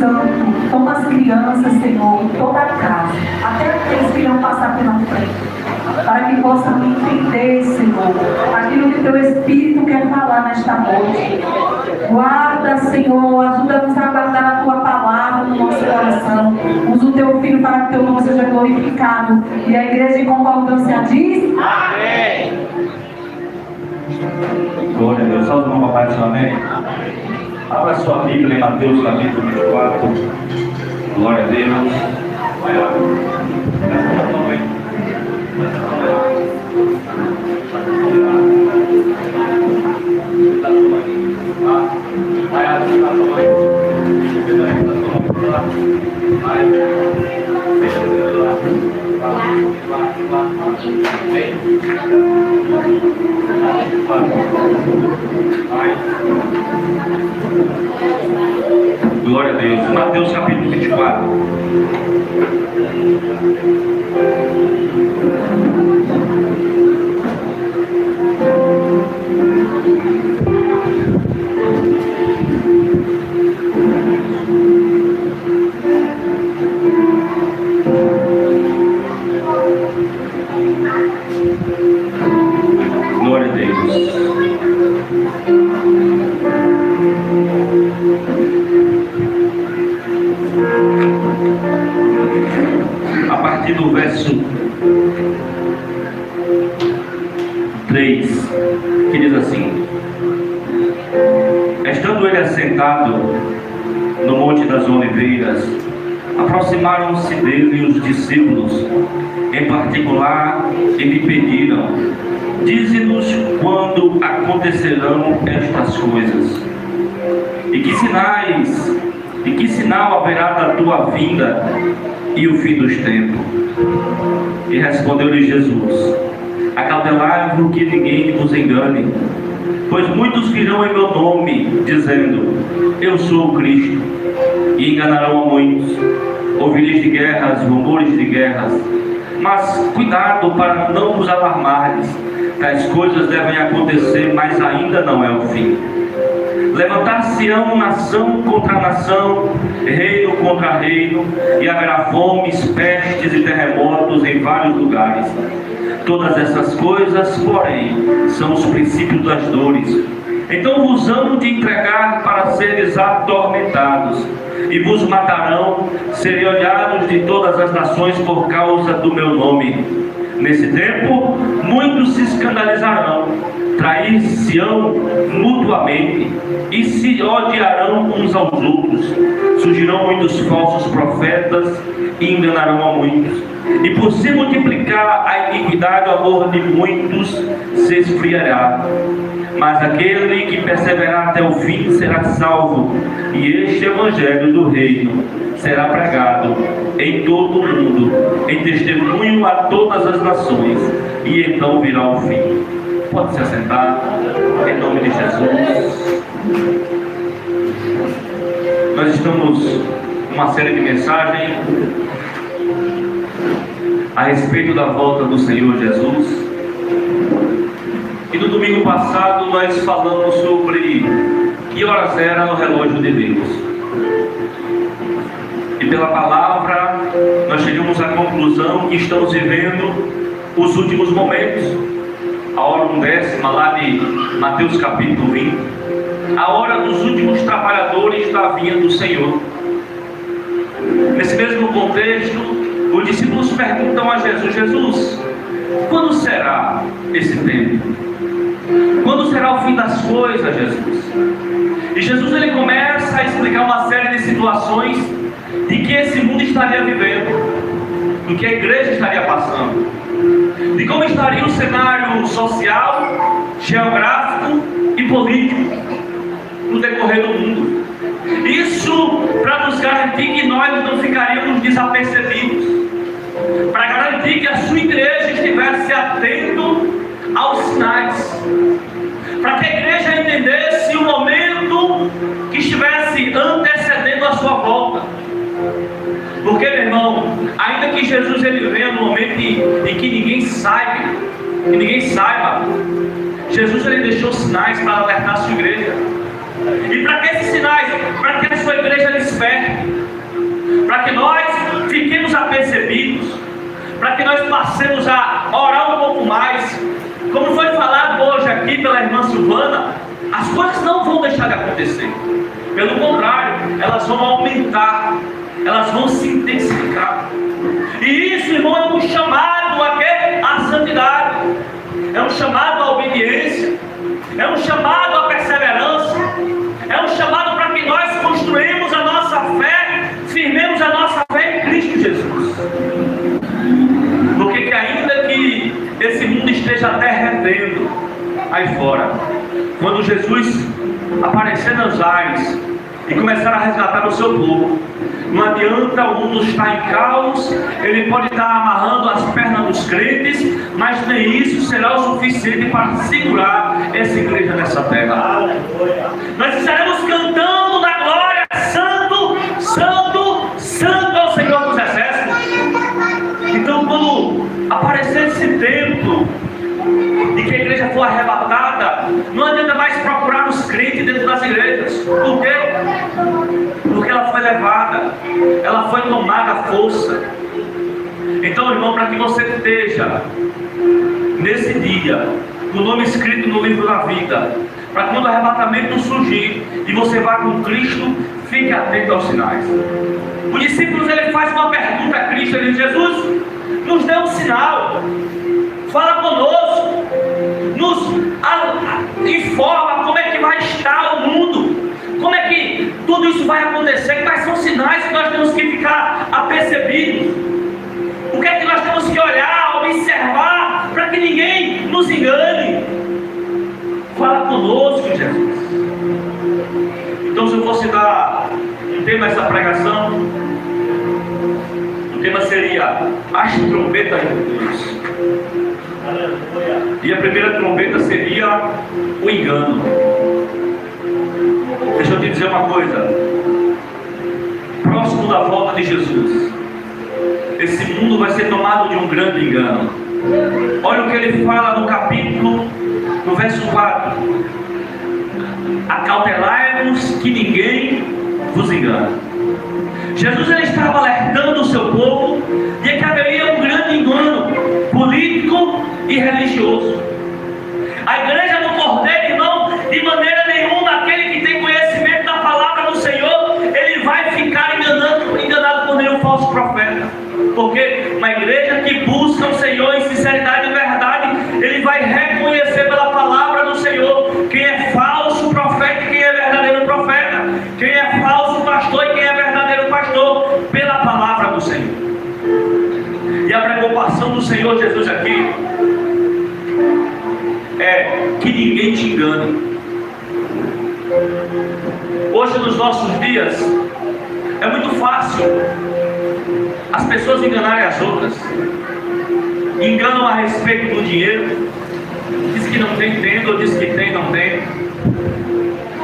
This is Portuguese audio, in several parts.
Santo, toma as crianças, Senhor, toda a casa, até aqueles que irão passar pela frente, para que possam entender, Senhor, aquilo que Teu Espírito quer falar nesta noite. Guarda, Senhor, ajuda-nos a guardar a Tua palavra no nosso coração. Usa o Teu Filho para que Teu nome seja glorificado. E a igreja em concordância diz: amém. Glória a Deus. Salve o papai do seu amém. Abra sua Bíblia em Mateus capítulo 24. Glória a Deus. Vai lá. Glória a Deus. Mateus capítulo 24. Glória a Deus. A partir do verso 3, que diz assim: estando ele assentado no Monte das Oliveiras, aproximaram-se dele os discípulos, em particular, e lhe pediram: dize-nos quando acontecerão estas coisas, e que sinal haverá da tua vinda e o fim dos tempos? E respondeu-lhe Jesus: acautelai-vos que ninguém vos engane, pois muitos virão em meu nome, dizendo: eu sou o Cristo, e enganarão a muitos. Ouvireis de guerras, rumores de guerras, mas cuidado para não vos alarmardes. Tais coisas devem acontecer, mas ainda não é o fim. Levantar-se-ão nação contra nação, reino contra reino, e haverá fomes, pestes e terremotos em vários lugares. Todas essas coisas, porém, são os princípios das dores. Então vos hão de entregar para seres atormentados, e vos matarão, serem odiados de todas as nações por causa do meu nome. Nesse tempo, muitos se escandalizarão, trair-se-ão mutuamente, e se odiarão uns aos outros. Surgirão muitos falsos profetas, e enganarão a muitos. E por se multiplicar a iniquidade, o amor de muitos se esfriará. Mas aquele que perseverar até o fim será salvo. E este evangelho do reino será pregado em todo o mundo, em testemunho a todas as nações, e então virá o fim. Pode se assentar, em nome de Jesus. Nós estamos numa série de mensagens a respeito da volta do Senhor Jesus. E no domingo passado nós falamos sobre que horas era no relógio de Deus. E pela palavra nós chegamos à conclusão que estamos vivendo os últimos momentos. A hora 1/10 lá de Mateus capítulo 20. A hora dos últimos trabalhadores da vinda do Senhor. Nesse mesmo contexto, os discípulos perguntam a Jesus: Jesus, quando será esse tempo? Quando será o fim das coisas, Jesus? E Jesus ele começa a explicar uma série de situações de que esse mundo estaria vivendo, do que a igreja estaria passando, de como estaria o cenário social, geográfico e político no decorrer do mundo. Isso para nos garantir que nós não ficaríamos desapercebidos, para garantir que a sua igreja estivesse atento aos sinais, para que a igreja entendesse o momento que estivesse antecedendo a sua volta. Porque, meu irmão, ainda que Jesus ele venha no momento em que ninguém saiba, Jesus ele deixou sinais para alertar a sua igreja. E para que esses sinais? Para que a sua igreja desperte, passemos a orar um pouco mais. Como foi falado hoje aqui pela irmã Silvana, as coisas não vão deixar de acontecer. Pelo contrário, elas vão aumentar, elas vão se intensificar. E isso, irmão, é um chamado a quê? À santidade. É um chamado à obediência. É um chamado à perseverança. É um chamado para que nós construímos a nossa fé, firmemos a nossa fé em Cristo Jesus. Porque que ainda que esse mundo esteja derretendo aí fora, quando Jesus aparecer nos ares e começar a resgatar o seu povo, não adianta, o mundo estar em caos, ele pode estar amarrando as pernas dos crentes, mas nem isso será o suficiente para segurar essa igreja nessa terra. Nós estaremos cantando na glória: Santo, Santo, Santo é o Senhor dos Exércitos. Então, quando aparecer esse tempo e que a igreja for arrebatada, não adianta mais procurar os crentes dentro das igrejas. Por quê? Porque ela foi levada, ela foi tomada à força. Então, irmão, para que você esteja nesse dia com o nome escrito no livro da vida, para quando o arrebatamento surgir e você vá com Cristo, fique atento aos sinais. Os discípulos, ele faz uma pergunta a Cristo, ele diz: Jesus, nos dê um sinal, fala conosco, nos informa como é que vai estar o mundo, como é que tudo isso vai acontecer, quais são os sinais que nós temos que ficar apercebidos, o que é que nós temos que olhar, observar, para que ninguém nos engane. Fala conosco, Jesus. Então, se eu fosse dar um tema a essa pregação, o tema seria as trombetas de Deus. E a primeira trombeta seria o engano. Deixa eu te dizer uma coisa: próximo da volta de Jesus, esse mundo vai ser tomado de um grande engano. Olha o que ele fala no capítulo, no verso 4: acautelai-vos que ninguém vos engane. Jesus, ele estava alertando o seu povo de que haveria um grande engano político e religioso. A igreja do Cordeiro, irmão, de maneira nenhuma, aquele que tem conhecimento da palavra do Senhor, ele vai ficar enganado por nenhum falso profeta. Porque uma igreja que busca o Senhor em sinceridade e verdade, ele vai reconhecer pela palavra do Senhor quem é falso profeta e quem é verdadeiro profeta, quem é falso pastor e quem é verdadeiro pastor, pela palavra do Senhor. E a preocupação do Senhor Jesus aqui é que ninguém te engane. Hoje, nos nossos dias, é muito fácil as pessoas enganarem as outras. Enganam a respeito do dinheiro, diz que não tem tendo, ou diz que tem, não tem.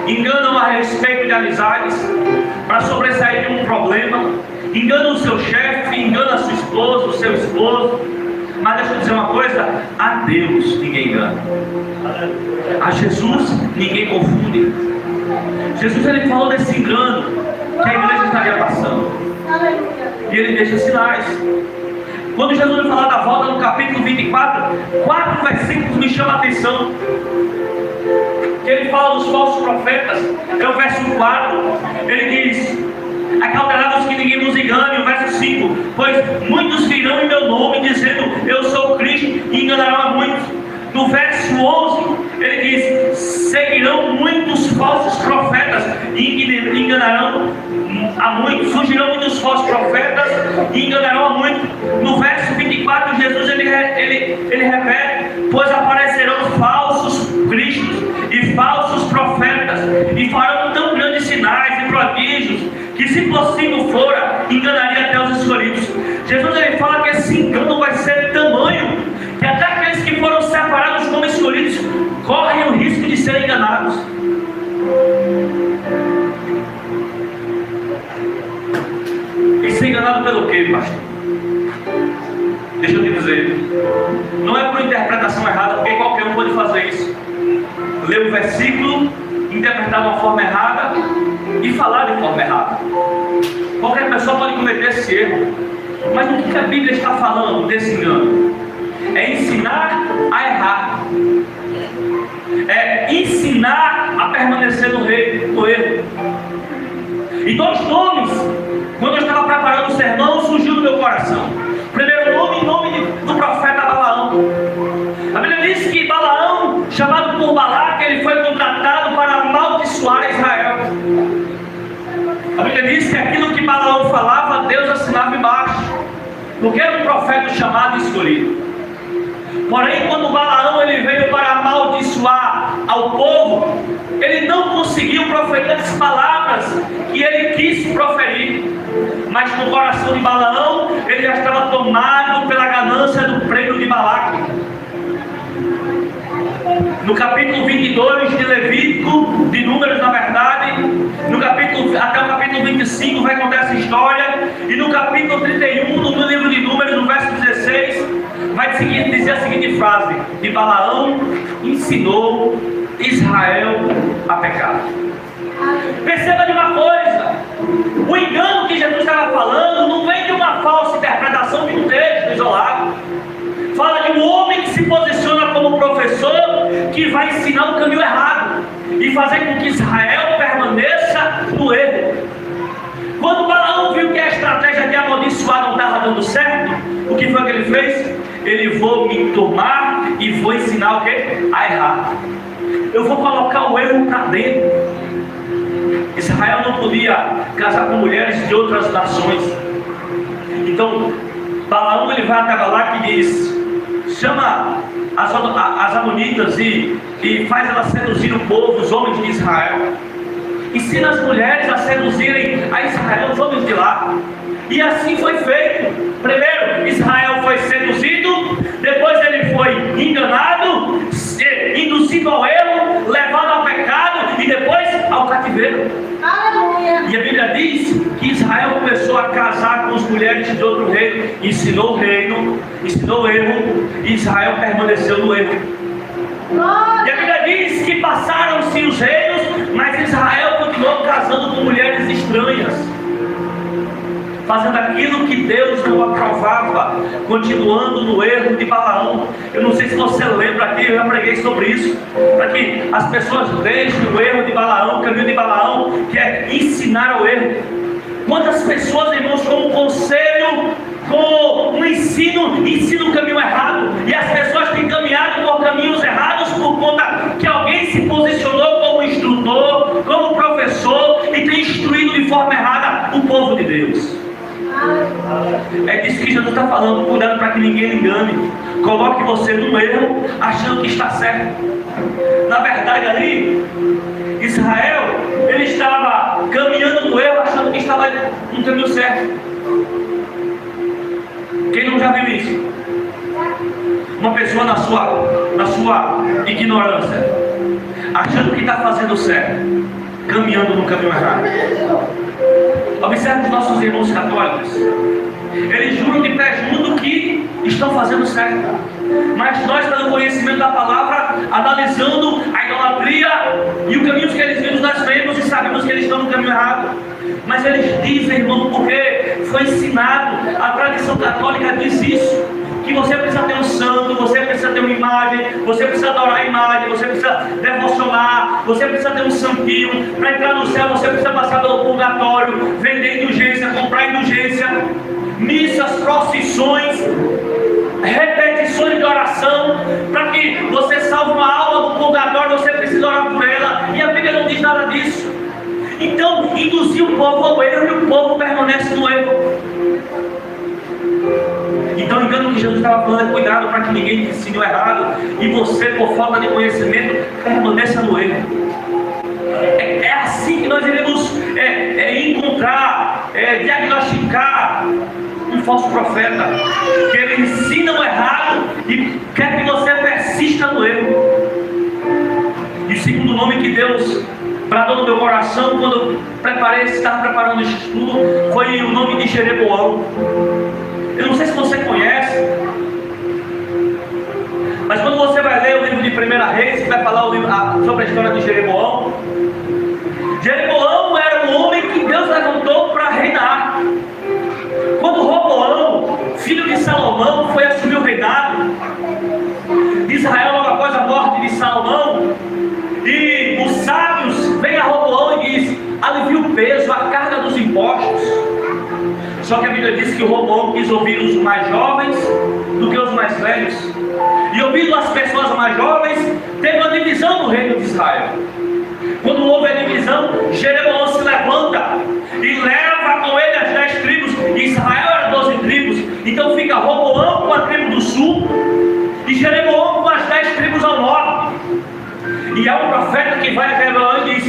Enganam a respeito de amizades, para sobressair de um problema. Enganam o seu chefe, enganam a sua esposa, o seu esposo. Mas deixa eu dizer uma coisa: a Deus ninguém engana, a Jesus ninguém confunde. Jesus, ele falou desse engano que a igreja estaria passando, e ele deixa sinais. Quando Jesus falar da volta, no capítulo 24, 4 versículos me chamam a atenção. Que ele fala dos falsos profetas. É o verso 4, ele diz: acautelai-vos que ninguém vos engane. O verso 5: pois muitos virão em meu nome, dizendo eu sou Cristo, e enganarão a muitos. No verso 11, ele diz: seguirão muitos falsos profetas e enganarão a muitos. Surgirão muitos falsos profetas e enganarão a muitos. No verso 24, Jesus ele repete: pois aparecerão falsos cristos e falsos profetas, e farão tão grandes sinais e prodígios, que se possível fora, enganaria até os escolhidos. Jesus, ele fala que esse engano vai ser tamanho, que até aqueles que foram separados como escolhidos correm o risco de serem enganados. E ser enganado pelo quê, pastor? Deixa eu te dizer, não é por interpretação errada, porque qualquer um pode fazer isso. Ler um versículo, interpretar de uma forma errada e falar de forma errada. Qualquer pessoa pode cometer esse erro. Mas o que a Bíblia está falando desse engano? É ensinar a errar. É ensinar a permanecer no erro. E dois nomes, quando eu estava preparando o sermão, surgiu no meu coração. Primeiro nome, nome do profeta Balaão. A Bíblia diz que Balaão, chamado por Balaque, ele foi contratado para amaldiçoar Israel. A Bíblia diz que aquilo que Balaão falava, Deus assinava embaixo, porque era um profeta chamado e escolhido. Porém, quando Balaão ele veio para amaldiçoar ao povo, ele não conseguiu proferir as palavras que ele quis proferir. Mas no coração de Balaão, ele já estava tomado pela ganância do prêmio de Balaque. No capítulo 22 de Levítico, de Números na verdade, até o capítulo 25 vai contar essa história. E no capítulo 31 do livro de Números, no verso 16, vai dizer a seguinte frase: e Balaão ensinou Israel a pecar. Perceba de uma coisa: o engano que Jesus estava falando não vem de uma falsa interpretação de um texto isolado. Fala de um homem que se posiciona como professor, que vai ensinar o caminho errado e fazer com que Israel permaneça no erro. Quando Balaão viu que a estratégia de amaldiçoar não estava dando certo, o que foi que ele fez? Ele: vou me tomar e vou ensinar o quê? A errar. Eu vou colocar o erro para dentro. Israel não podia casar com mulheres de outras nações. Então Balaão ele vai até Balaque e diz: chama as amonitas e faz elas seduzir o povo, os homens de Israel. Ensina as mulheres a seduzirem a Israel, os homens de lá. E assim foi feito. Primeiro Israel foi seduzido, depois ele foi enganado, induzido ao erro, levado ao pecado e depois ao cativeiro. Aleluia. E a Bíblia diz que Israel começou a casar com as mulheres de outro reino, ensinou o reino, ensinou o erro, e Israel permaneceu no erro. E a Bíblia diz que passaram-se os reinos, mas Israel continuou casando com mulheres estranhas, fazendo aquilo que Deus não aprovava, continuando no erro de Balaão. Eu não sei se você lembra aqui, eu já preguei sobre isso, para que as pessoas deixem o erro de Balaão, o caminho de Balaão, que é ensinar o erro. Quantas pessoas, irmãos, com um conselho, com um ensino, ensinam o caminho errado, e as pessoas têm caminhado por caminhos errados por conta que alguém se posicionou como instrutor, como professor, e tem instruído de forma errada o povo de Deus. É disso que Jesus está falando. Cuidado para que ninguém engane, coloque você no erro achando que está certo. Na verdade ali, Israel, ele estava caminhando no erro achando que estava no caminho certo. Quem não já viu isso? Uma pessoa na sua ignorância, achando que está fazendo certo, caminhando no caminho errado. Observe os nossos irmãos católicos. Eles juram de pé junto que estão fazendo certo, mas nós, pelo conhecimento da palavra, analisando a idolatria e o caminho que eles vivem, nós vemos e sabemos que eles estão no caminho errado. Mas eles dizem, irmão, porque foi ensinado, a tradição católica diz isso, que você precisa ter um santo, você precisa ter uma imagem, você precisa adorar a imagem, você precisa devocionar, você precisa ter um santinho. Para entrar no céu você precisa passar pelo purgatório, vender indulgência, comprar indulgência, missas, procissões, repetições de oração. Para que você salve uma alma do purgatório, você precisa orar por ela, e a Bíblia não diz nada disso. Então, induzir o povo ao erro, e o povo permanece no erro. Então, o engano que Jesus estava falando é: cuidado para que ninguém te ensine o errado, e você, por falta de conhecimento, permaneça no erro. É assim que nós iremos encontrar, diagnosticar um falso profeta, que ele ensina o errado e quer que você persista no erro. E o segundo nome que Deus bradou no meu coração quando eu estava preparando esse estudo foi o nome de Jeroboão. Eu não sei se você conhece, mas quando você vai ler o livro de 1 Reis, que vai falar sobre a história de Jeroboão, Jeroboão era um homem que Deus levantou para reinar. Quando Roboão impostos. Só que a Bíblia diz que o Roboão quis ouvir os mais jovens do que os mais velhos. E ouvindo as pessoas mais jovens, teve uma divisão no reino de Israel. Quando houve a divisão, Jeroboão se levanta e leva com ele as 10 tribos. Israel era 12 tribos. Então fica Roboão com a tribo do sul e Jeroboão com as 10 tribos ao norte. E há um profeta que vai a Jeroboão e diz: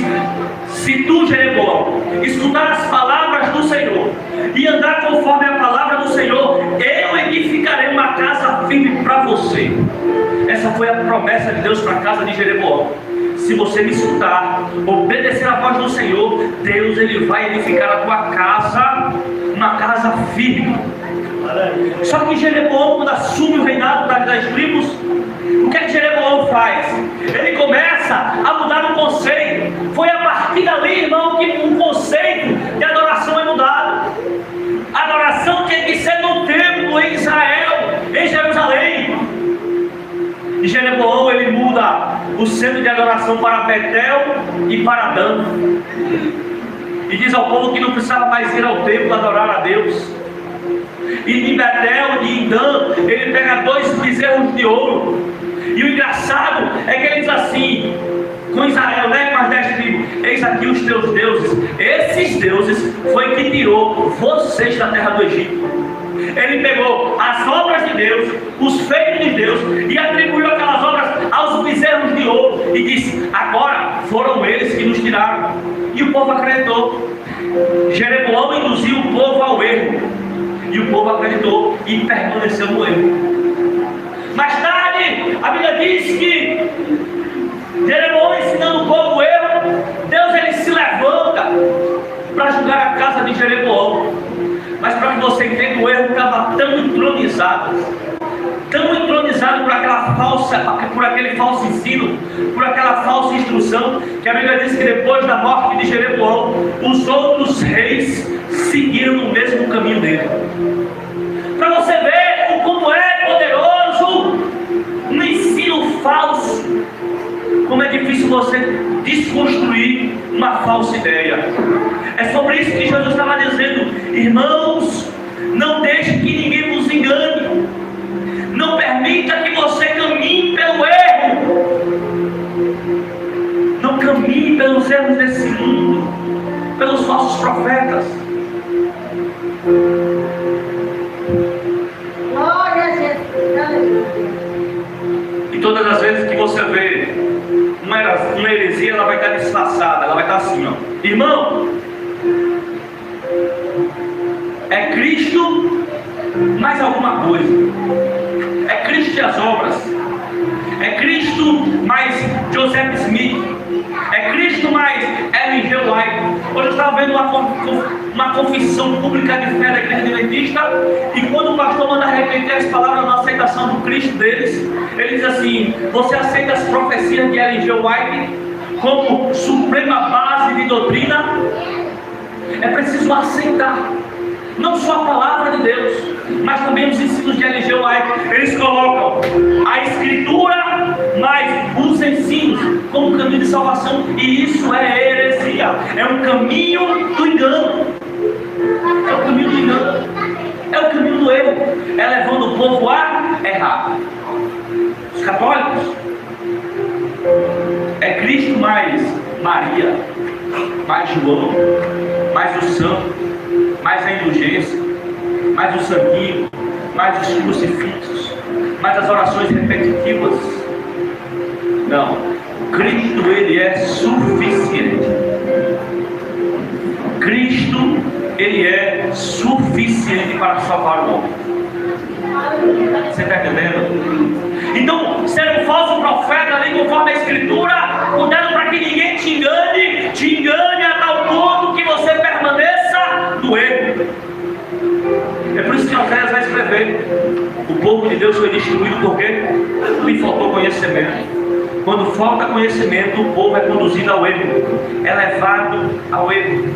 se tu, Jeroboão, escutar as palavras do Senhor e andar conforme a palavra do Senhor, eu edificarei uma casa firme para você. Essa foi a promessa de Deus para a casa de Jeroboão. Se você me escutar, obedecer a voz do Senhor, Deus ele vai edificar a tua casa, uma casa firme. Só que Jeroboão, quando assume o reinado das 10 tribos, o que é que Jeroboão faz? Ele começa a mudar o conceito. Foi a partir dali, irmão, que um conceito de adoração é mudado. A adoração tinha que ser no templo em Israel, em Jerusalém. E Jeroboão ele muda o centro de adoração para Betel e para Dan. E diz ao povo que não precisava mais ir ao templo adorar a Deus. E em Betel e em Dan ele pega 2 bezerros de ouro. E o engraçado é que ele diz assim com Israel, né, com as 10 tribos: eis aqui os teus deuses. Esses deuses foi que tirou vocês da terra do Egito. Ele pegou as obras de Deus, os feitos de Deus, e atribuiu aquelas obras aos bezerros de ouro, e disse: agora foram eles que nos tiraram. E o povo acreditou. Jeroboão induziu o povo ao erro, e o povo acreditou e permaneceu no erro. Mais tarde, a Bíblia diz que Jeroboão ensinando o povo o erro, Deus ele se levanta para julgar a casa de Jeroboão. Mas para que você entenda, o erro estava tão entronizado por aquele falso ensino, por aquela falsa instrução, que a Bíblia diz que depois da morte de Jeroboão, os outros reis seguiram no mesmo caminho dele. Para você ver como é poderoso um ensino falso, como é difícil você desconstruir uma falsa ideia. É sobre isso que Jesus estava dizendo: irmãos, não deixe que ninguém vos engane. Não permita que você caminhe pelo erro. Não caminhe pelos erros desse mundo, pelos falsos profetas. Glória a Jesus. E todas as vezes que você vê uma heresia, ela vai estar disfarçada, ela vai estar assim, ó: irmão, é Cristo mais alguma coisa. É Cristo e as obras. É Cristo mais Joseph Smith. É Cristo mais Ellen G. White. Hoje eu estava vendo uma confissão pública de fé da Igreja Adventista, e quando o pastor manda repetir as palavras na aceitação do Cristo deles, ele diz assim: você aceita as profecias de Ellen G. White como suprema base de doutrina? É preciso aceitar não só a palavra de Deus, mas também os ensinos de Ellen G. White. Eles colocam a Escritura mais os ensinos como caminho de salvação, e isso é heresia. É um caminho do engano. É o caminho do engano. É o caminho do erro. É levando o povo a errar. Os católicos é Cristo mais Maria, mais João, mais o santo, mais a indulgência, mais o sanguíneo, mais os crucifixos, mais as orações repetitivas. Não, Cristo ele é suficiente. Cristo ele é suficiente para salvar o homem. Você está entendendo? Então, ser um falso profeta ali conforme a Escritura, cuidado para que ninguém te engane a tal ponto que você permaneça no erro. É por isso que Oséias vai escrever: o povo de Deus foi destruído porque lhe faltou conhecimento. Quando falta conhecimento, o povo é conduzido ao erro, é levado ao erro.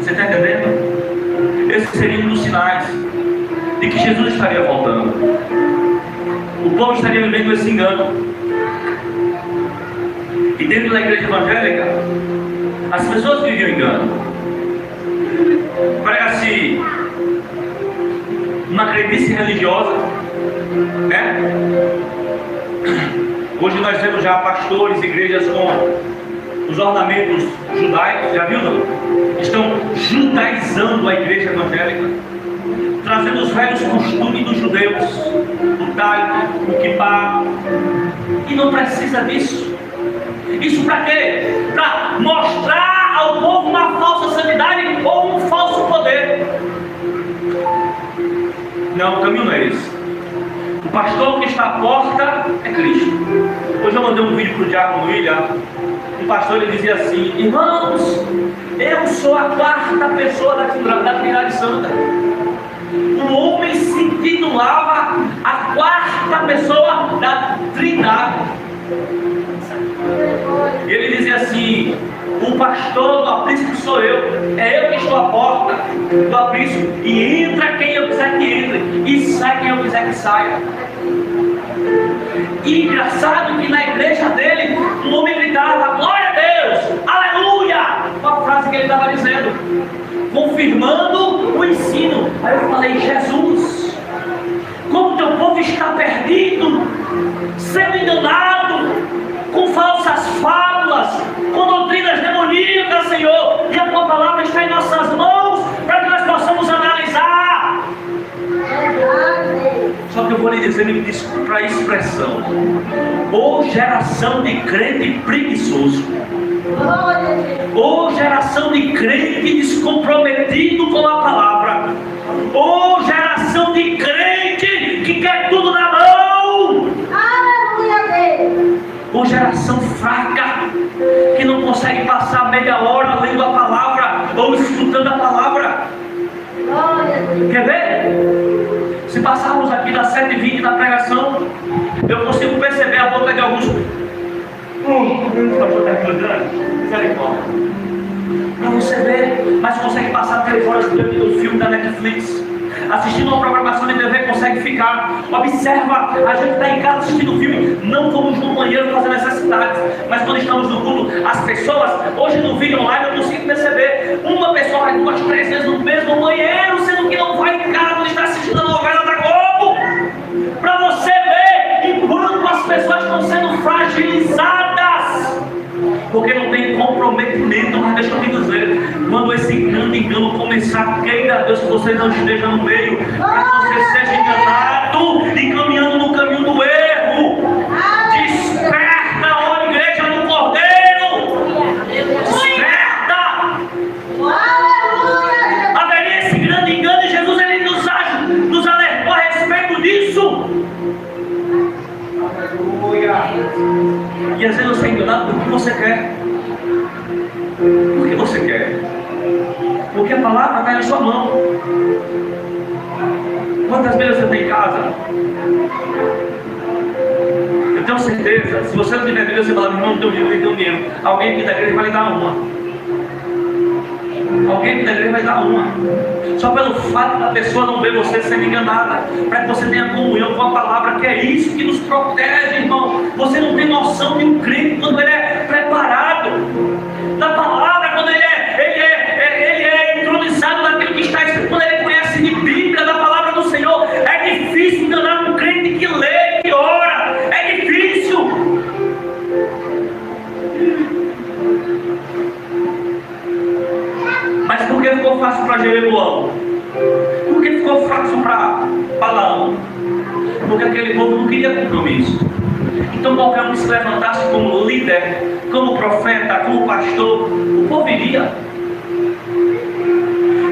Você está entendendo? Esse seria um dos sinais de que Jesus estaria voltando. O povo estaria vivendo esse engano. E dentro da igreja evangélica, As pessoas vivem o engano. Prega-se uma crendice religiosa, né? Hoje nós vemos já pastores, igrejas com os ornamentos judaicos, já viu não? Estão judaizando a igreja evangélica, trazendo os velhos costumes dos judeus, o talho, o kippah, e não precisa disso. Isso para quê? Para mostrar ao povo uma falsa santidade ou um falso poder. Não, o caminho não é esse. O pastor que está à porta é Cristo. Hoje eu mandei um vídeo para o diácono William. Um pastor, ele dizia assim: irmãos, eu sou a quarta pessoa da Trindade Santa. Um homem se titulava a quarta pessoa da Trindade. E ele dizia assim: o pastor do aprisco sou eu, é eu que estou à porta do aprisco, e entra quem eu quiser que entre, e sai quem eu quiser que saia. E engraçado que na igreja dele, um homem gritava: glória a Deus, aleluia, com a frase que ele estava dizendo, confirmando o ensino. Aí eu falei: Jesus, como teu povo está perdido, sendo enganado com falsas fábulas, com doutrinas demoníacas, Senhor, e a tua palavra está em nossas mãos para que nós possamos analisar. Só que eu vou lhe dizer, me desculpa a expressão, ô geração de crente preguiçoso, ô geração de crente descomprometido com a palavra, ô geração de crente que quer tudo na mão, ou geração fraca, que não consegue passar meia hora lendo a palavra ou escutando a palavra. Quer ver? Se passarmos aqui das 7h20 da pregação, eu consigo perceber a boca de alguns. Para você ver, mas consegue passar 3 horas do filme da Netflix, assistindo uma programação de TV, consegue ficar. Observa, a gente está em casa assistindo o filme, não como no banheiro fazendo necessidades, mas quando estamos no culto, as pessoas, hoje no vídeo online eu consigo perceber, uma pessoa vai 2, 3 vezes no mesmo banheiro, sendo que não vai em casa quando está assistindo a novela da Globo, para você ver enquanto as pessoas estão sendo fragilizadas, porque não tem comprometimento. Mas deixa eu te dizer, quando esse grande engano começar, queira Deus que você não esteja no meio, para que você seja enganado e caminhando no caminho do erro. Desperta, ó igreja do Cordeiro, desperta. Haveria esse grande engano e Jesus ele nos alertou a respeito disso. E às vezes você é enganado por que você quer. Por que você quer? Porque a palavra está na sua mão. Quantas vezes você tem em casa? Eu tenho certeza, se você não tiver Bíblia, você fala: irmão, não tenho dinheiro. Alguém aqui da igreja vai lhe dar uma. Alguém aqui da igreja vai dar uma. Só pelo fato da pessoa não ver você sendo enganada, para que você tenha comunhão com a palavra, que é isso que nos protege, irmão. Você não tem noção de um crente quando ele é preparado da palavra, quando ele é entronizado naquilo que está escrito, quando ele conhece de Bíblia, da palavra do Senhor. É difícil enganar um crente que lê, que ora, é difícil. Mas por que ficou fácil para Jeroboão? Por que ficou fácil para Balaão? Porque aquele povo não queria compromisso. Então qualquer um que se levantasse como líder, como profeta, como pastor, o povo iria.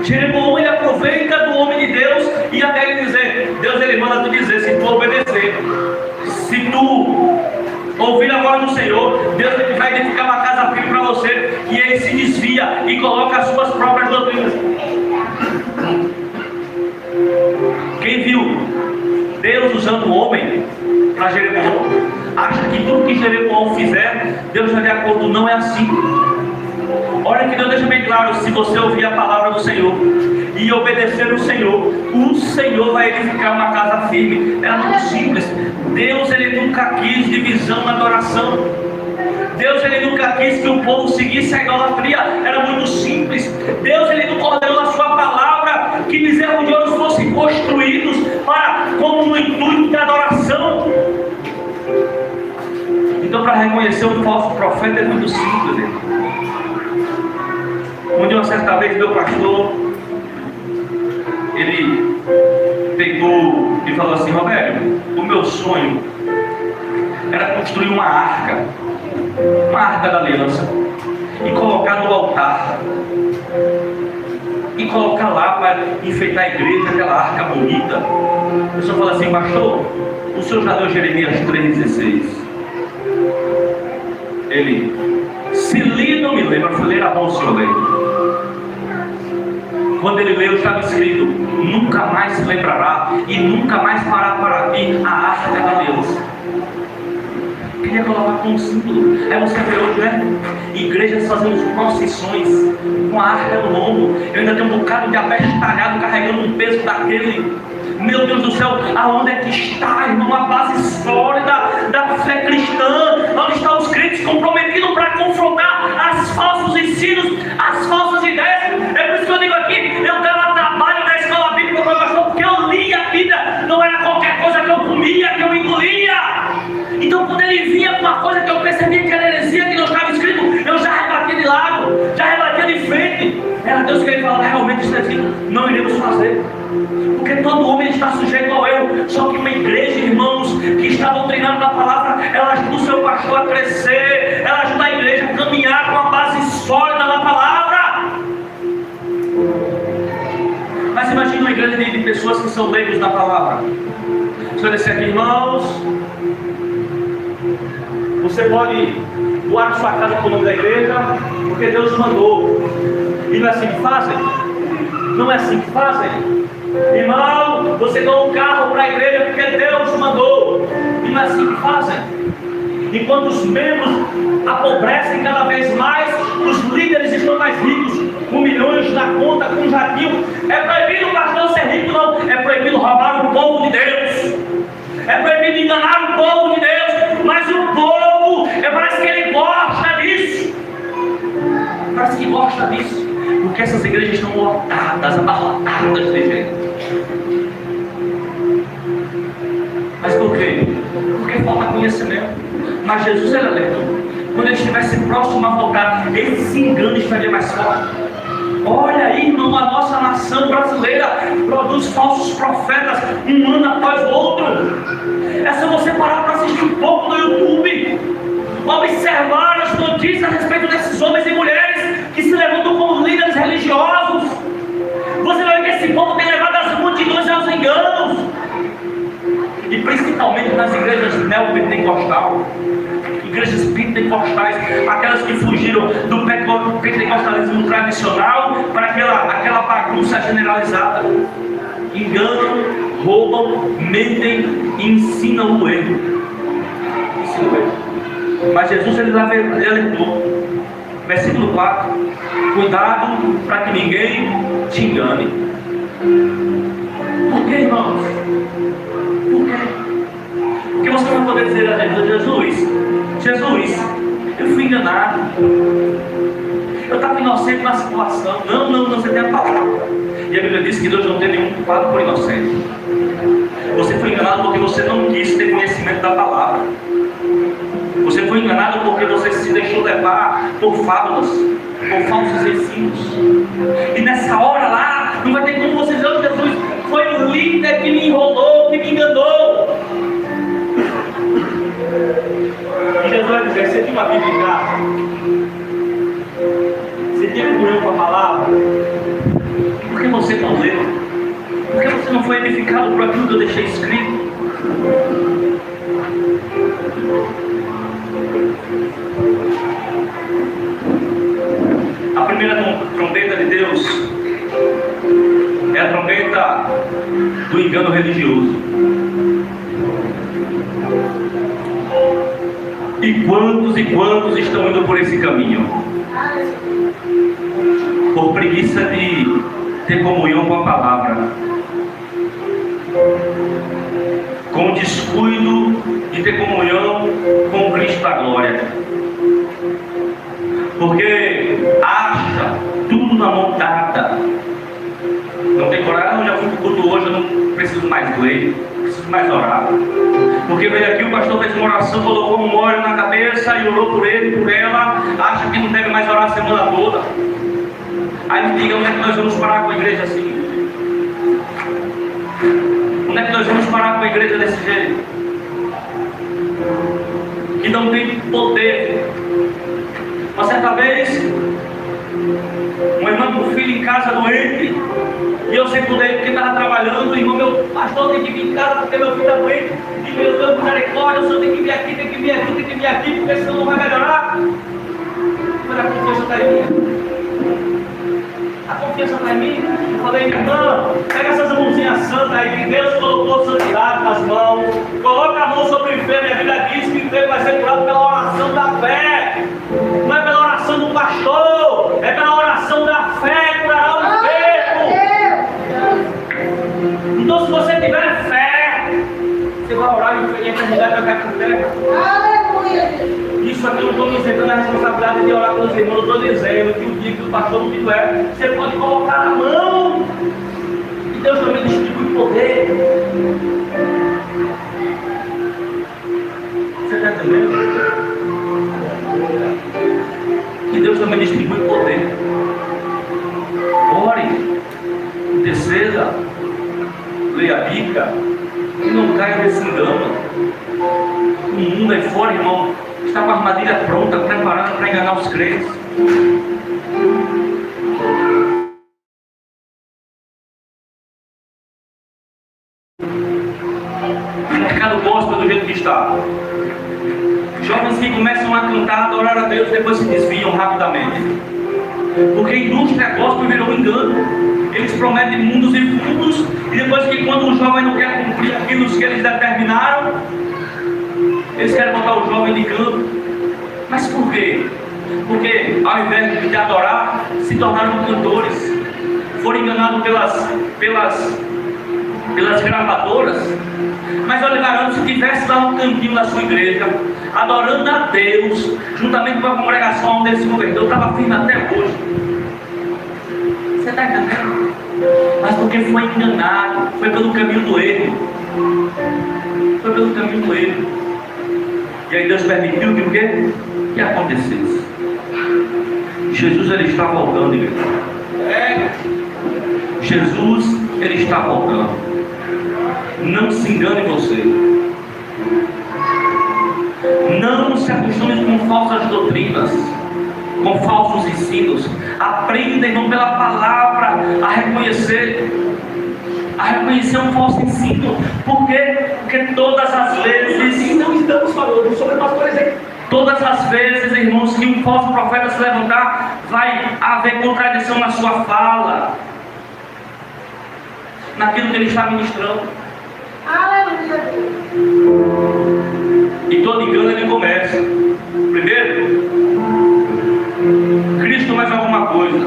Jeroboão ele aproveita do homem de Deus e até ele dizer, Deus ele manda tu dizer, se tu obedecer, se tu ouvir a voz do Senhor, Deus ele vai edificar uma casa firme para você. E ele se desvia e coloca as suas próprias doutrinas. Quem viu Deus usando o homem para Jeroboão, acha que tudo que Jeroboão fizer, Deus vai de acordo. Não é assim. Olha que Deus deixa bem claro: se você ouvir a palavra do Senhor e obedecer o Senhor vai edificar uma casa firme. É muito simples. Deus ele nunca quis divisão na adoração. Deus ele nunca quis que o povo seguisse a idolatria. reconhecer um falso profeta é muito simples, irmão. Um dia, uma certa vez, meu pastor, ele pegou e falou assim: Roberto, o meu sonho era construir uma arca da aliança, e colocar no altar, e colocar lá para enfeitar a igreja, aquela arca bonita. O senhor fala assim: pastor, o senhor já leu Jeremias 3,16? Ele: se li, não me lembro. Eu falei: era bom o senhor ler. Quando ele leu, estava escrito: nunca mais se lembrará e nunca mais fará para ti a arca da aliança. Queria colocar como símbolo. Aí você vê hoje, né? Igrejas fazendo procissões com a arca no ombro. Eu ainda tenho um bocado de abestalhado carregando um peso daquele. Meu Deus do céu, aonde é que está, irmão, a base sólida da fé cristã? Onde estão os crentes comprometidos para confrontar os falsos ensinos, as falsas ideias? É por isso que eu digo aqui, eu dava trabalho na escola bíblica para o pastor, porque eu lia a Bíblia, não era qualquer coisa que eu comia, que eu engolia. Então, quando ele vinha com uma coisa que eu percebia que era heresia, que não estava escrito, eu já rebatia de lado, já rebatia de frente. Era Deus que ele falava: realmente isso é assim, não iremos fazer. Porque todo homem está sujeito ao erro. Só que uma igreja, irmãos, que está doutrinando na palavra, ela ajuda o seu pastor a crescer, ela ajuda a igreja a caminhar com a base sólida na palavra. Mas imagine uma igreja de pessoas que são leigos na palavra. Se eu disser aqui: irmãos, você pode doar sua casa para o nome da igreja, porque Deus mandou. E não é assim que fazem? Não é assim que fazem? Irmão, você doa um carro para a igreja porque Deus mandou. E não é assim que fazem? Enquanto os membros apodrecem cada vez mais, os líderes estão mais ricos, com milhões na conta, com jatinho. É proibido o pastor ser rico, não. É proibido roubar o povo de Deus. É proibido enganar o povo de Deus. Mas o povo, parece que ele gosta disso. Parece que gosta disso. Porque essas igrejas estão lotadas, abarrotadas de gente. Mas por quê? Porque falta conhecimento. Mas Jesus era alertou. Quando ele estivesse próximo a voltar, esse engano estaria mais forte. Olha aí, irmão, a nossa nação brasileira produz falsos profetas um ano após o outro. É só você parar para assistir um pouco no YouTube, observar as notícias a respeito desses homens e mulheres que se levantam como líderes religiosos. Você vai ver que esse povo tem levado as multidões aos enganos. E principalmente nas igrejas neopentecostais, igrejas pentecostais, aquelas que fugiram do pentecostalismo tradicional para aquela bagunça generalizada. Enganam, roubam, mentem e ensinam o erro. Mas Jesus ele alertou. Versículo 4: cuidado para que ninguém te engane. Por que, irmãos? Por quê? Porque você vai poder dizer a Jesus, eu fui enganado. Eu estava inocente na situação. Não, você tem a palavra. E a Bíblia diz que Deus não tem nenhum culpado por inocente. Você foi enganado porque você não quis ter conhecimento da palavra. Você foi enganado porque você se deixou levar por fábulas, por falsos ensinos. E nessa hora lá, não vai ter como você dizer: oh, Jesus, foi o líder que me enrolou, que me enganou. E Jesus vai dizer: você tinha uma Bíblia em casa? Você tinha comunhão com a palavra? Por que você não leu? Por que você não foi edificado por aquilo que eu deixei escrito? A primeira trombeta de Deus é a trombeta do engano religioso. E quantos estão indo por esse caminho? Por preguiça de ter comunhão com a palavra, com descuido de ter comunhão com o Cristo da glória, porque acha tudo na mão dada. Não tem coragem: eu já fui para o culto hoje, eu não preciso mais ler, não preciso mais orar. Porque veio aqui, o pastor fez uma oração, colocou um óleo na cabeça e orou por ele, por ela, acha que não deve mais orar a semana toda. Aí me diga, onde é que nós vamos parar com a igreja assim? Onde é que nós vamos parar com a igreja desse jeito? Que não tem poder. Uma certa vez, uma irmã com um filho em casa doente, e eu secundei porque estava trabalhando, irmão, meu pastor tem que vir em casa porque meu filho está doente, e meu Deus, misericórdia, o senhor tem que vir aqui, tem que vir aqui, tem que vir aqui, porque senão não vai melhorar. Mas a confiança está em mim. A confiança está em mim. Eu falei, irmã, pega essas mãozinhas santas aí, que Deus colocou santidade nas mãos, coloca a mão sobre o enfermo, e a Bíblia diz que o enfermo vai ser curado pela oração da fé. Não é pela oração do pastor, é pela oração da fé que curará o enfermo. Então, se você tiver fé, você vai orar e a eternidade vai cair por terra. Aleluia. Isso aqui eu não estou me isentando a responsabilidade de orar pelos irmãos, eu estou dizendo que o dia que o pastor não tiver, você pode colocar a mão e Deus também distribui poder. Você está entendendo? Que Deus também distribui poder. Ore, interceda, leia a Bíblia e não caia nesse engano. O mundo aí fora, irmão, está com a armadilha pronta, preparada para enganar os crentes. O mercado gospel do jeito que está. Jovens que começam a cantar, adorar a Deus, depois se desviam rapidamente. Porque a indústria gospel virou um engano. Eles prometem mundos e fundos, e depois que quando o jovem não quer cumprir aquilo que eles determinaram, eles querem botar o jovem de canto. Mas por quê? Porque ao invés de adorar, se tornaram cantores. Foram enganados pelas gravadoras. Mas eu lhe garanto, se tivesse lá um cantinho na sua igreja, adorando a Deus, juntamente com a congregação onde ele se converteu, estava firme até hoje. Você está entendendo? Mas porque foi enganado, foi pelo caminho do erro. Foi pelo caminho do erro. E aí Deus permitiu que o quê? Que acontecesse. Jesus, ele está voltando, igreja. Jesus, ele está voltando. Não se engane você. Não se acostume com falsas doutrinas, com falsos ensinos. Aprenda, irmão, pela palavra a reconhecer um falso ensino. Por quê? Porque todas as vezes, não estamos falando sobre pastores aqui. Todas as vezes, irmãos, que um falso profeta se levantar, vai haver contradição na sua fala, naquilo que ele está ministrando. Aleluia. E todo engano ele começa. Primeiro, Cristo mais alguma coisa.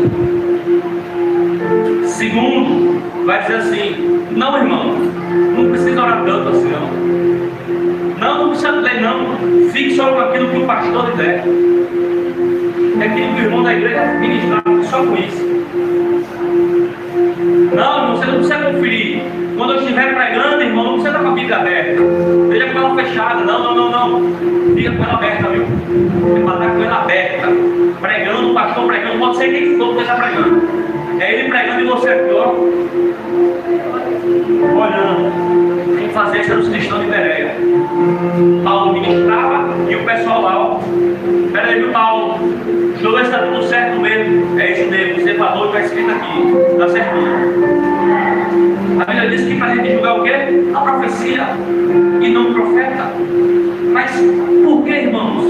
Segundo, vai dizer assim: não, irmão, não precisa orar tanto assim, não precisa ler, não. Fique só com aquilo que o pastor lhe der. É aquilo que o irmão da igreja ministrar, só com isso. Não, você não precisa conferir. Quando eu estiver pregando, irmão, não precisa estar com a Bíblia aberta. Esteja com ela fechada. Não. Fica com ela aberta, viu? Tem que estar com ela aberta. Pregando, o pastor pregando, pode ser quem for que está pregando. É ele pregando e você aqui, ó. Olhando. Quem fazia isso era os cristãos de Bereia. Paulo ministrava e o pessoal lá, ó. Peraí, viu, Paulo? O senhor está tudo certo mesmo. É isso mesmo, você falou, está escrito aqui. Está certinho. A Bíblia diz que para a gente julgar o quê? A profecia e não o profeta. Mas por que, irmãos?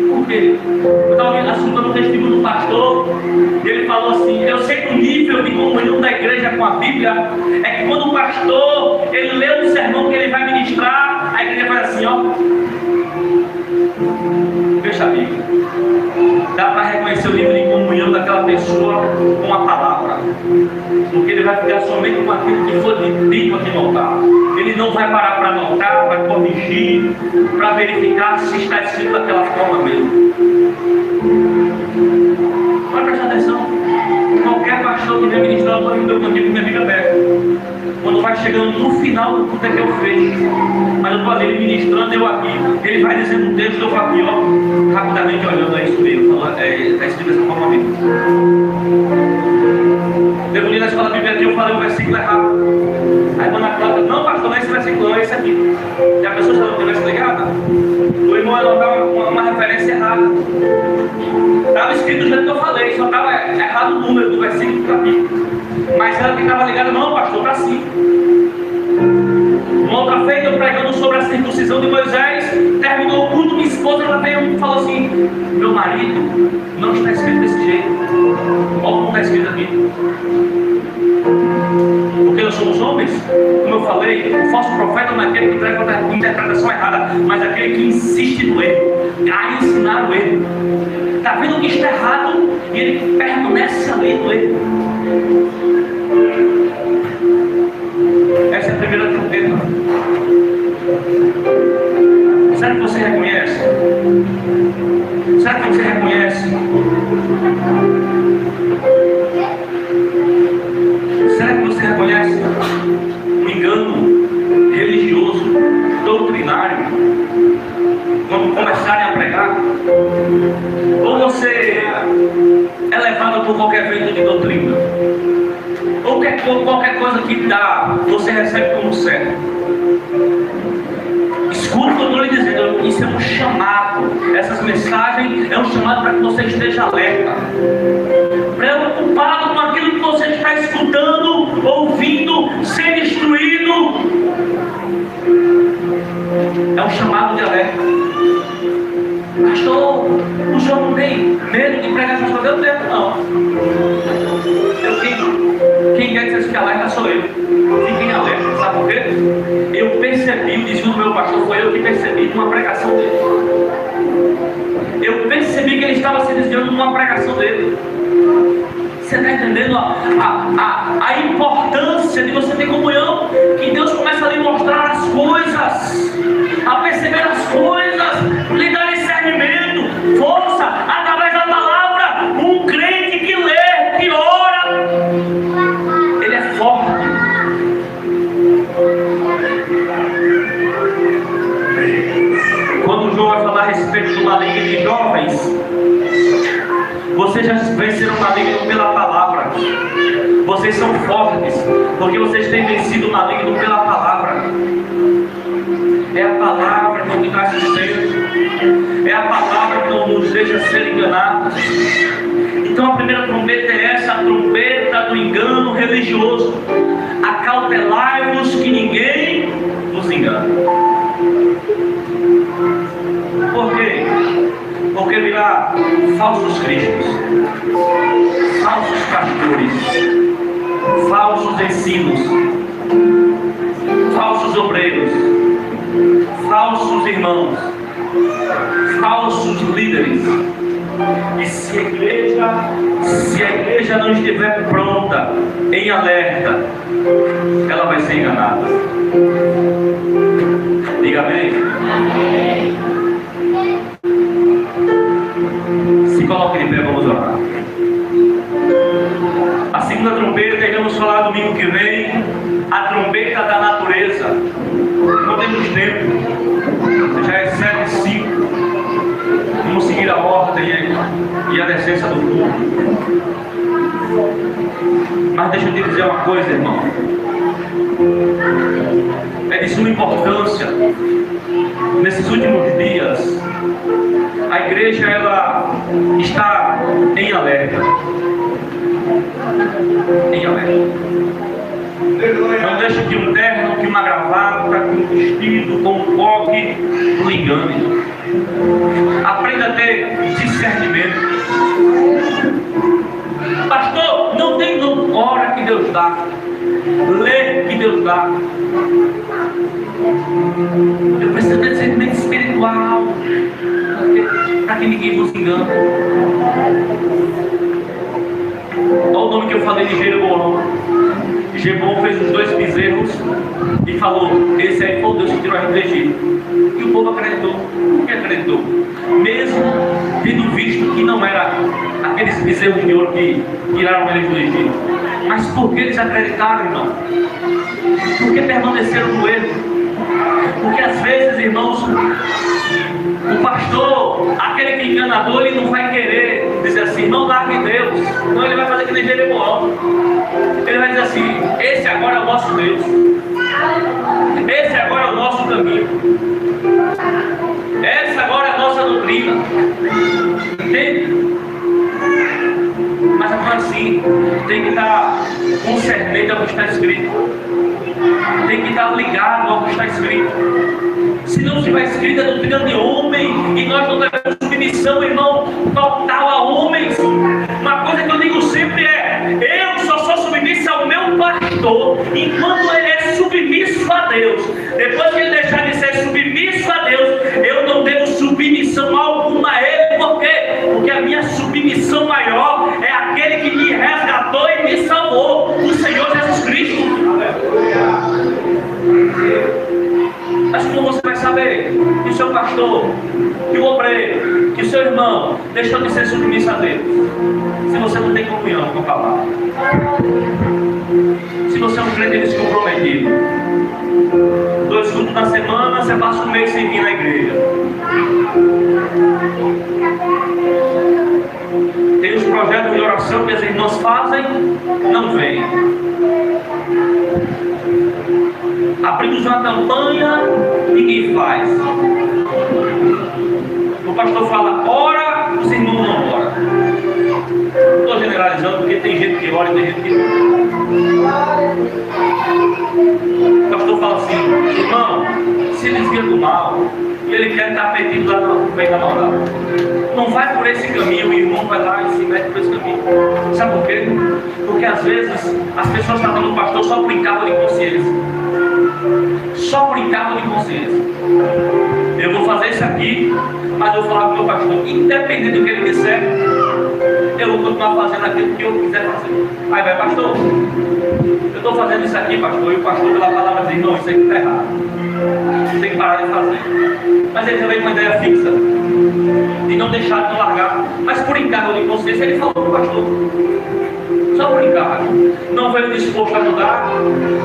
Por quê? Eu estava assumindo um testemunho do pastor e ele falou assim: eu sei que o nível de comunhão da igreja com a Bíblia é que quando o pastor ele lê um sermão que ele vai ministrar, a igreja faz assim, ó. Fecha a Bíblia. Dá para reconhecer o nível de comunhão daquela pessoa com a palavra. Porque ele vai ficar somente com aquilo que foi dito aqui no altar. Ele não vai parar para anotar, vai corrigir, para verificar se está escrito daquela forma mesmo. Vai prestar atenção. Qualquer pastor que vem ministrar, eu estou contigo com minha Bíblia aberta. Quando vai chegando no final do culto é que eu fecho. Mas eu falei, ele ministrando, eu aqui. Ele vai dizendo um texto, eu falo aqui, ó, rapidamente olhando aí isso mesmo. Está escrito dessa forma mesmo. Eu li na escola bíblica aqui, eu falei o versículo errado. Aí a Ana Cláudia, não pastor, não é esse versículo, não é esse aqui. E a pessoa está no verso ligada. O irmão anotar uma referência errada. Estava escrito do jeito que eu falei, só estava errado o número do versículo do capítulo. Mas ela que estava ligada, não pastor, está assim. Uma outra feita, eu pregando sobre a circuncisão de Moisés, terminou o culto, minha esposa, ela veio e falou assim, meu marido, não está escrito desse jeito. Olha como está escrito aqui. Porque nós somos homens, como eu falei, o falso profeta não é aquele que prega a interpretação errada, mas aquele que insiste no erro, a ensinar o erro. Está vendo que está errado e ele permanece ali no erro. Essa é a primeira trombeta. Será que você reconhece? Será que você reconhece? Será que você reconhece o engano religioso, doutrinário, quando começarem a pregar? Ou você é levado por qualquer vento de doutrina? Ou qualquer coisa que dá, você recebe como certo? Escute o que eu estou lhe dizendo, isso é um chamado. Essas mensagens é um chamado para que você esteja alerta, preocupado com aquilo que você está escutando, ouvindo, sendo instruído. É um chamado de alerta. Pastor, o senhor não tem medo de pregar essas coisas? Eu não tenho, não. Quem quer dizer que alerta sou eu. Fiquem alerta, sabe por quê? Eu percebi, o desvio do meu pastor foi eu que percebi numa pregação dele. Eu percebi que ele estava se desviando numa pregação dele. Você está entendendo a importância de você ter comunhão? Que Deus começa a lhe mostrar as coisas, a perceber as coisas, lhe dar discernimento, força, através da palavra. Um crente que lê, que ora, ele é forte. Quando o João vai falar a respeito do maligno de jovens, vocês já venceram o maligno pela palavra. Vocês são fortes, porque vocês têm vencido o maligno pela palavra. É a palavra que nos traz sustento. É a palavra que não nos deixa ser enganados. Então a primeira trombeta é essa, a trombeta do engano religioso. Acautelai-vos que ninguém vos engane. Por quê? Porque virá falsos cristos, falsos pastores, falsos ensinos, falsos obreiros, falsos irmãos, falsos líderes. E se a igreja não estiver pronta, em alerta, ela vai ser enganada. Diga amém. Se coloque de pé, vamos orar. A segunda trombeta, iremos falar domingo que vem, a trombeta da natureza. Não temos tempo, já é 7h05. Vamos seguir a ordem e a decência do culto. Mas deixa eu te dizer uma coisa, irmão. É de suma importância. Nesses últimos dias, a igreja ela está em alerta. Em alerta. Não deixe que um terno, que uma gravata, que um vestido, com um coque, o engane. Aprenda a ter discernimento. Pastor, não tem não. Ora que Deus dá. Lê que Deus dá. Eu preciso ter discernimento espiritual, para que ninguém nos engane. Olha o nome que eu falei de Jeroboão. Jeroboão fez os 2 bezerros e falou: esse aí foi o Deus que tirou a gente do Egito. E o povo acreditou. Por que acreditou? Mesmo tendo visto que não era aqueles bezerros de ouro que tiraram eles do Egito. Mas por que eles acreditaram, irmão? Por que permaneceram no erro? Porque às vezes, irmãos, o pastor, aquele que é enganador, ele não vai querer dizer assim: não largue Deus. Não, ele vai fazer que nem Jeroboão. Ele vai dizer assim: esse agora é o nosso Deus. Esse agora é o nosso caminho. Essa agora é a nossa doutrina. Entende? Mas agora sim, tem que estar concernente ao que está escrito. Tem que estar ligado ao que está escrito. Se não estiver escrito, é doutrina de homem. E nós não devemos submissão, irmão, total a homens. Uma coisa que eu digo sempre é: eu só sou submisso ao meu pastor enquanto ele é submisso a Deus. Depois que ele deixar de ser submisso a Deus, eu não devo submissão alguma a ele. Por quê? Porque a minha submissão maior é aquele que me resgatou e me salvou, o Senhor Jesus Cristo. Mas como você vai saber que o seu pastor, que o obreiro, que o seu irmão deixou de ser submisso a Deus? Se você não tem comunhão com a palavra, se você é um crente descomprometido, 2 cultos na semana, você passa um mês sem vir na igreja. Tem os projetos de oração que as irmãs fazem, não vem. Abrimos uma campanha, ninguém faz. O pastor fala: ora, os irmãos não oram. Estou generalizando porque tem gente que ora e tem gente que não. O pastor fala assim: irmão, se desvia do mal e ele quer estar metido lá no meio da maldade, não vai por esse caminho. O irmão vai lá e se mete por esse caminho. Sabe por quê? Porque às vezes as pessoas tratam o pastor só por encargo de consciência. Só por encargo de consciência. Eu vou fazer isso aqui, mas eu vou falar com o meu pastor, independente do que ele disser, eu vou continuar fazendo aquilo que eu quiser fazer. Aí vai: pastor, eu estou fazendo isso aqui, pastor, e o pastor pela palavra diz: não, isso aqui está errado, tem que parar de fazer. Mas ele já veio com uma ideia fixa de não deixar, de não largar. Mas por encargo de consciência ele falou para o pastor. Só por encargo. Não veio disposto a mudar,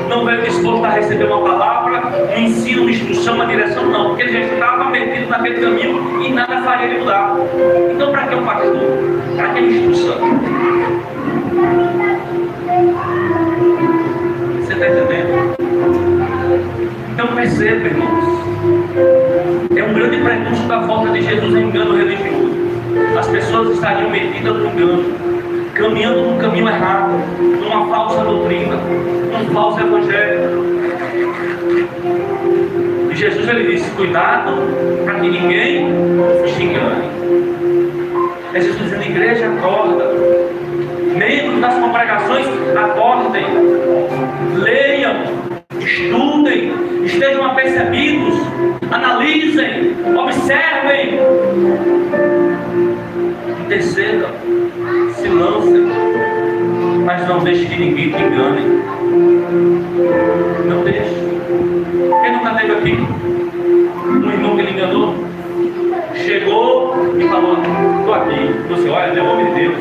não veio disposto a receber uma palavra, um ensino, uma instrução, uma direção, não. Porque ele já estava metido naquele caminho e nada faria ele mudar. Então, para que um pastor? Para que instrução? Você está entendendo? Então perceba, irmãos, é um grande prenúncio da volta de Jesus em engano religioso. As pessoas estariam metidas no engano, caminhando num caminho errado, numa falsa doutrina, num falso evangelho. E Jesus, ele disse: cuidado para que ninguém te engane. É Jesus dizendo: igreja, acorda. Membros das congregações, acordem. Leiam, estudem, estejam apercebidos, analisem, observem, intercedam, se lancem, mas não deixe que ninguém te engane. Não deixe. Quem nunca teve aqui um irmão que ele enganou? Chegou e falou: estou aqui. Você olha, é o homem de Deus,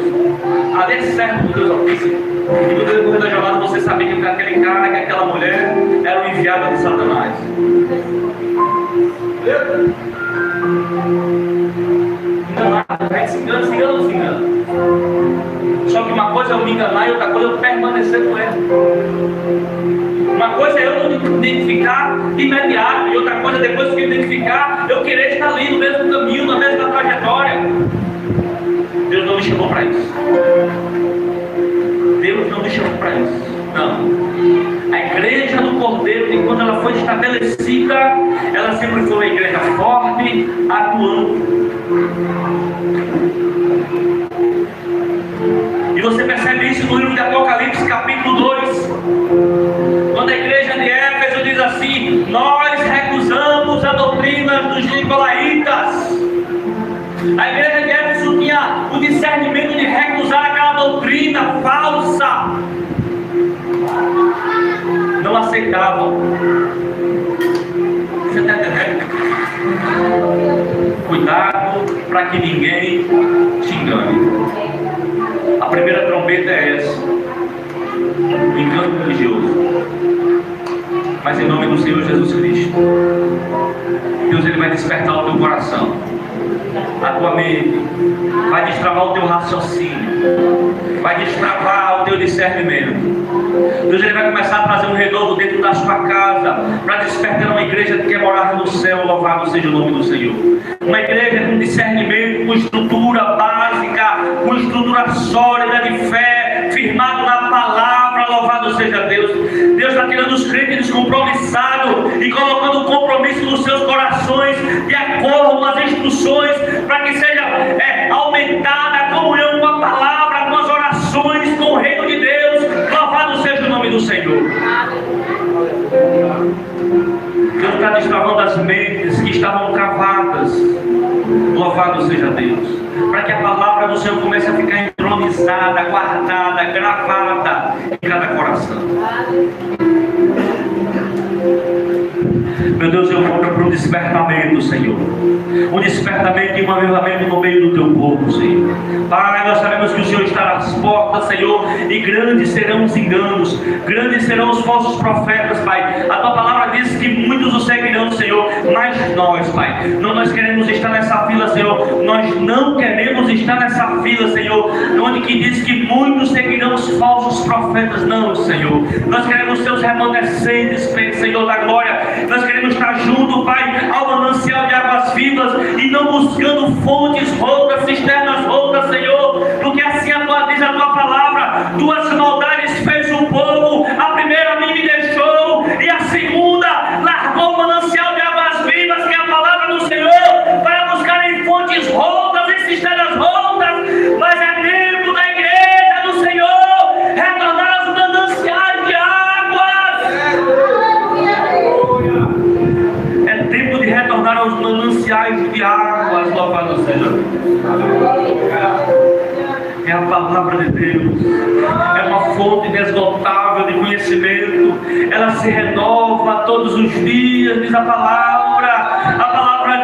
ali é servo do Deus Altíssimo. E no decorrer da jornada você sabia que aquele cara, que aquela mulher era o enviado de Satanás. Enganado, a gente se engana, se engana ou se engana? Só que uma coisa é eu me enganar e outra coisa é eu permanecer com ele. Uma coisa é eu não identificar de imediato, e outra coisa, depois que eu identificar, eu querer estar ali no mesmo caminho, na mesma trajetória. Deus não me chamou para isso. Deus não me chamou para isso. Não. A igreja do Cordeiro, enquanto ela foi estabelecida, ela sempre foi uma igreja forte, atuando. E você percebe isso no livro de Apocalipse, capítulo 2. Quando a igreja de Éfeso diz assim: nós recusamos a doutrina dos nicolaítas. A igreja de Éfeso tinha o discernimento de recusar aquela doutrina falsa. aceitavam. Você está entendendo? Cuidado para que ninguém te engane. A primeira trombeta é essa: o engano religioso. Mas em nome do Senhor Jesus Cristo, Deus, Ele vai despertar o teu coração, a tua mente, vai destravar o teu raciocínio, vai destravar o teu discernimento. Deus, Ele vai começar a trazer um renovo dentro da sua casa, para despertar uma igreja que quer morar no céu. Louvado seja o nome do Senhor. Uma igreja com discernimento, com estrutura básica, com estrutura sólida de fé, firmado na palavra. Louvado seja Deus. Deus está tirando os crentes descompromissados e colocando o compromisso nos seus corações, de acordo com as instruções, para que seja aumentada a comunhão com a palavra, com as orações, com o reino de Deus. Louvado seja o nome do Senhor. Deus está destravando as mentes que estavam travadas. Louvado seja Deus. Para que a palavra do Senhor comece a ficar entronizada, guardada, gravada em cada coração. Meu Deus, eu oro para um despertamento, Senhor. Um despertamento e um avivamento no meio do teu povo, Senhor. Pai, nós sabemos que o Senhor está nas portas, Senhor, e grandes serão os enganos, grandes serão os falsos profetas, Pai. A tua palavra diz que muitos o seguirão, Senhor, mas nós, Pai, nós queremos estar nessa fila, Senhor. Nós não queremos estar nessa fila, Senhor, onde que diz que muitos seguirão os falsos profetas. Não, Senhor. Nós queremos ser os remanescentes, Senhor da glória. Nós queremos estar junto, Pai, ao manancial de águas vivas e não buscando fontes roucas, cisternas roucas, Senhor, porque assim diz a tua palavra: duas maldades fez o povo, a primeira a mim me deixou e a segunda largou o manancial de águas vivas, que é a palavra do Senhor, para buscar em fontes roucas e cisternas roucas. Mas é tempo da igreja do Senhor retornar aos mananciais de águas. É tempo de retornar aos mananciais de águas. Louvado seja. É a palavra de Deus, é uma fonte inesgotável de conhecimento, ela se renova todos os dias, diz a palavra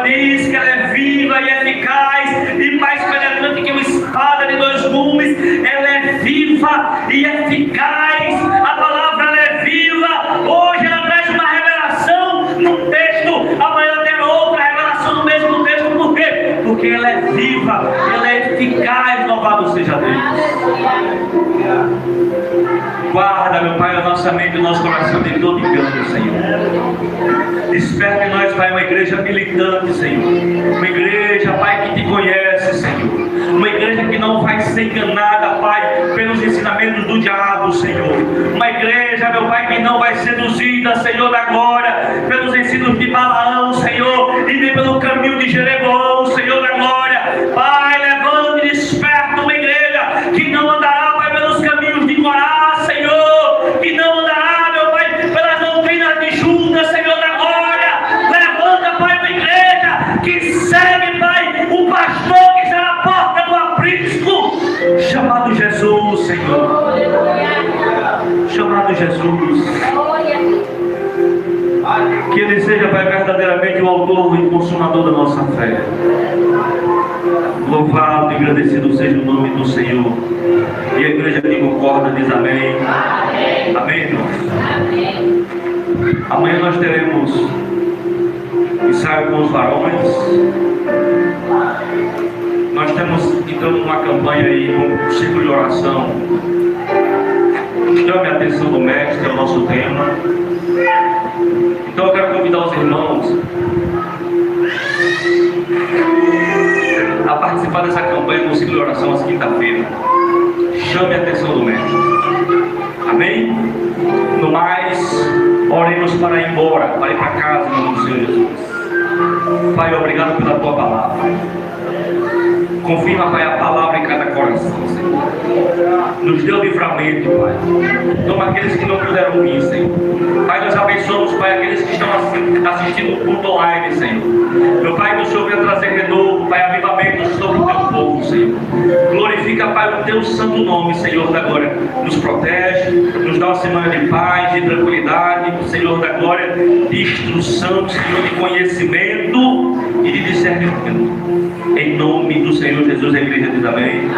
diz que ela é viva e eficaz, e mais penetrante que uma espada de dois gumes. Ela é viva e eficaz, a palavra ela é viva. Hoje ela traz uma revelação no texto, amanhã terá outra revelação no mesmo texto. Por quê? Porque ela é viva, ela é eficaz. Louvado seja Deus. Guarda, meu Pai, a nossa mente e o nosso coração de todo engano, Senhor. Desperta em nós, Pai, uma igreja militante, Senhor. Uma igreja, Pai, que te conhece, Senhor. Uma igreja que não vai ser enganada, Pai, pelos ensinamentos do diabo, Senhor. Uma igreja, meu Pai, que não vai ser seduzida, Senhor da glória, pelos ensinos de Balaão, Senhor, e nem pelo caminho de Jeroboão, Senhor da glória. Pai, levanta e desperta uma igreja que não andará, Pai, pelos caminhos de Corá, Senhor, que não andará, meu Pai, pelas doutrinas de Judas, Senhor da glória. Levanta, Pai, uma igreja que segue, Pai, o pastor que está na porta do aprisco, chamado Jesus, Senhor. Chamado Jesus. Que Ele seja, Pai, verdadeiramente o autor e consumador da nossa fé. Louvado e agradecido seja o nome do Senhor. E a igreja que concorda diz amém. Amém, amém, irmãos. Amém. Amanhã nós teremos ensaio com os varões. Nós temos então uma campanha aí, um ciclo de oração. Chame a atenção do mestre, é o nosso tema. Então eu quero convidar os irmãos a participar dessa campanha no ciclo de oração às quinta-feira. Chame a atenção do mestre. Amém? No mais, oremos para ir embora, para ir para casa, em nome do Senhor Jesus. Pai, obrigado pela tua palavra. Confirma, Pai, a palavra em cada coração, Senhor. Nos dê o livramento, Pai. Toma aqueles que não puderam vir, Senhor. Pai, nós abençoamos, Pai, aqueles que estão assistindo o culto online, Senhor. Meu Pai, que o Senhor venha trazer renovo, Pai, avivamento sobre o teu povo, Senhor. Glorifica, Pai, o teu santo nome, Senhor da glória. Nos protege, nos dá uma semana de paz, de tranquilidade. Senhor da glória, de instrução, Senhor, de conhecimento e de discernimento. Em nome do Senhor Jesus, a igreja diz amém.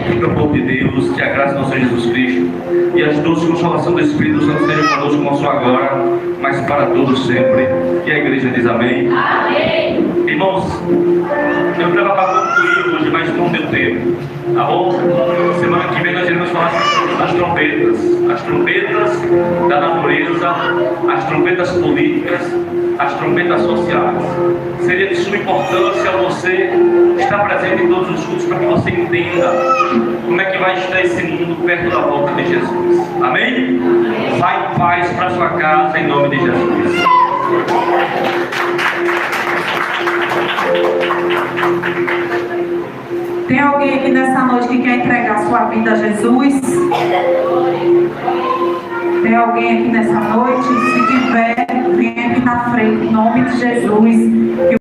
Que o povo de Deus, que a graça do Senhor Jesus Cristo e as doces consolação do Espírito Santo seja conosco não só agora, mas para todos sempre. E a igreja diz amém. Irmãos, eu estava para concluir hoje, mas não deu tempo. Tá bom? Semana que vem nós iremos falar sobre as trombetas da natureza, as trombetas políticas, as trombetas sociais. Seria de suma importância você estar presente em todos os cultos para que você entenda como é que vai estar esse mundo perto da volta de Jesus. Amém? Vai em paz para sua casa em nome de Jesus. Tem alguém aqui nessa noite que quer entregar sua vida a Jesus? Tem alguém aqui nessa noite? Se tiver, vem aqui na frente, em nome de Jesus.